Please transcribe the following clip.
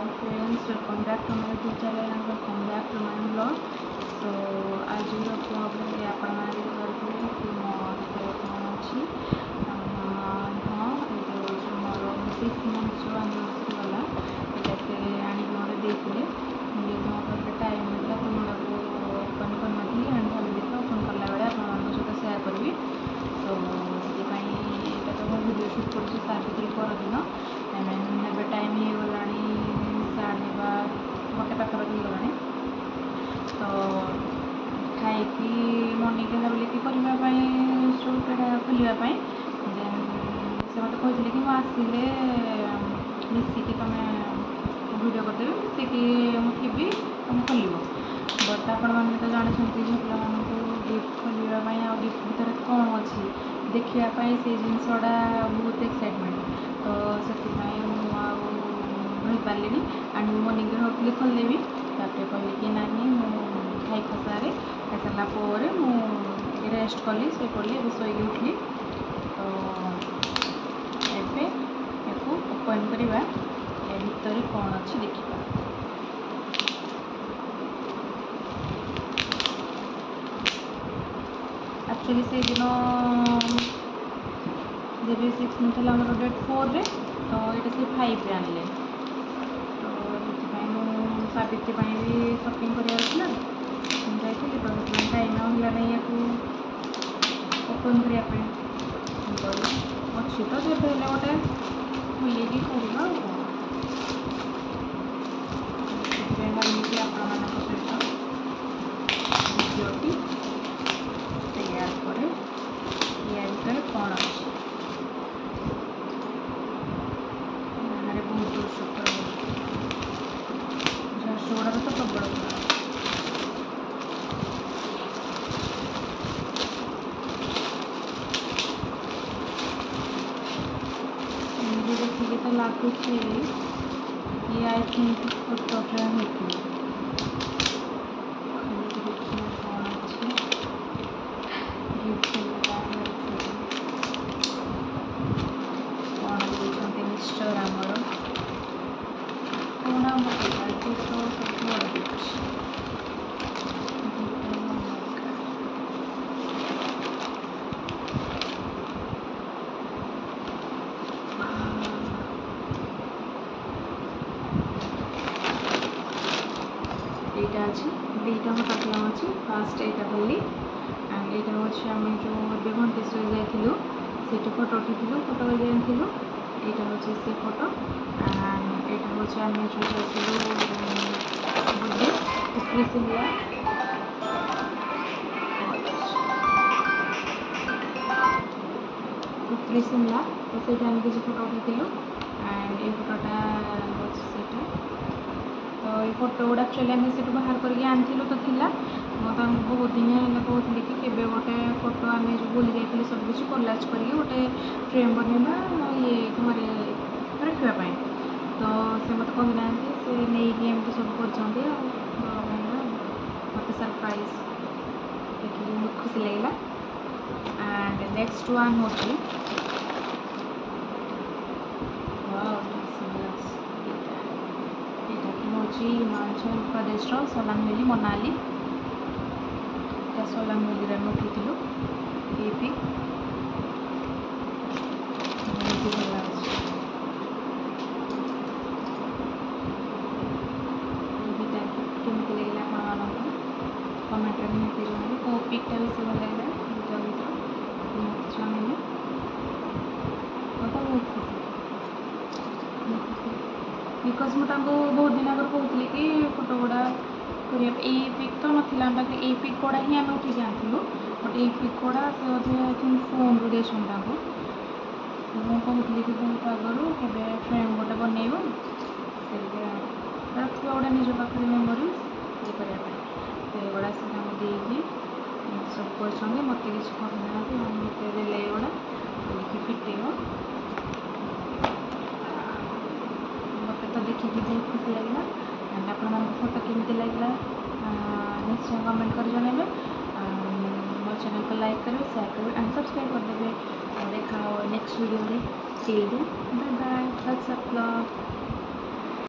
friends, welcome back to my YouTube channel and welcome back to my vlog. So आज vlog रे आपण माने करथले कि मो कौन अछि हां एतो जो मोर 6 months जो anniversary वाला एटा से आनी मोर देथिले ये तो मोर टाइम मिलला तो मोर को ओपन कर नथी एंड भाभी देखो ओपन करला बेले आपण मानको सहित शेयर करबी. सो ये पई एटा तो मो वीडियो शूट करछि सावित्री पर दिन एबे टाइम ही गलानी 12:30 गोटे पाखापाखि गलानी. तो खाई मर्निंग के भाविले कि करने सुटा खोलने देन से मत कहते कि आसिले मिसिकी तुम वीडियो करदेवी मिसिकी थी तुम खोल. बट आपण मैंने तो जानते झील मानू गिफ्ट खोलने आ गिफ्ट भितर कौन अच्छी देखापी से जिनसटा बहुत एक्साइटमेंट. तो से रही पारे एंड मर्निंग होती खोलदेवी तापर कहली कि ना खाई खसारे खाई सारापर मुझे रेस्ट कली से पड़ी ए शोक उठली. तो एवं ओपन करवा भितर कौन अच्छी देखा. एक्चुअली से दिन जब 6 months है डेट 4 रे तो ये से 5 रे आनले. सावित्री भी शॉपिंग कर जाइए तो टाइम आला नहीं ओपन करने अच्छी तो जब गोटे खुलिकी करवा भाई आपण सहित भिडियोटी शेयर करे या भितर कौन अच्छी बाहर बहुत जोर शुक्र झरसुगुड़ा तो प्रबल देखिए तो लगुच ये आई थिंक फोटोटा होती कौन अच्छे कौन देखते मिस्टर आमर कौन आम तो सब बड़ गिफ्ट यहाँ अच्छी दुईटा फोटो फ्रेम अच्छी. फास्ट यहाँ खोली एंड यहाँ हूँ आम जो घंटेश्वर जाइलु से फोटो उठेलु फोटो जाइलु. यहाँ हूँ से फोटो एंड यहाँ हूँ आम जो जाइलु बुद्धि कुफरी सिमला कुफरी सिमला. तो से आम किसी फोटो उठेलु एंड ये फोटोटा हूँ से. तो ये फोटो गुड़ा एक्चुअली आम से बाहर करके आनलु तो थिला बहुत दिन है कहती कि केवे गोटे फोटो आम जो बुली जाइए सबकि कोलाज करके गोटे फ्रेम बनवा ये घरे रखापी. तो से मत कहना से नहीं एमती सब कर मत सरप्राइज देखिए बहुत खुशी लगला. एंड नेक्स्ट वन हूँ हिमाचल प्रदेश सोलांग वैली मनाली सोलांग वैली में उठेलु ये पिक केमती लगे आप कमेंट में निहती जन को पिकटा बेस भल लगे छुआ मैंने बहुत खुशी बिकज मुझे बहुत दिन आगे कहती कि फोटो गुड़ा पिक तो नाला पाखे ये पिक गुड़ा ही आम उठे आनलु बट ये पिक गुड़ा से आई थिंक फोन रू देसन मुझे कहती कि बहुत आगु के फ्रेम गोटे बनइब से रखा गोटे निज पाखे मेमोरी ये करने से गुड़ा से देगी सब कर मत किसी कहना मत देले गुड़ा बोलिकी फिटेब. तो देखिए बहुत खुशी लगला एंड आप फोटो केमती लगला निश्चय कमेंट कर जनइबे. मो चैनल को लाइक करेंगे शेयर करेंगे एंड सब्सक्राइब कर देवे. देखा नेक्स्ट वीडियो में. Till then bye bye. That's a vlog.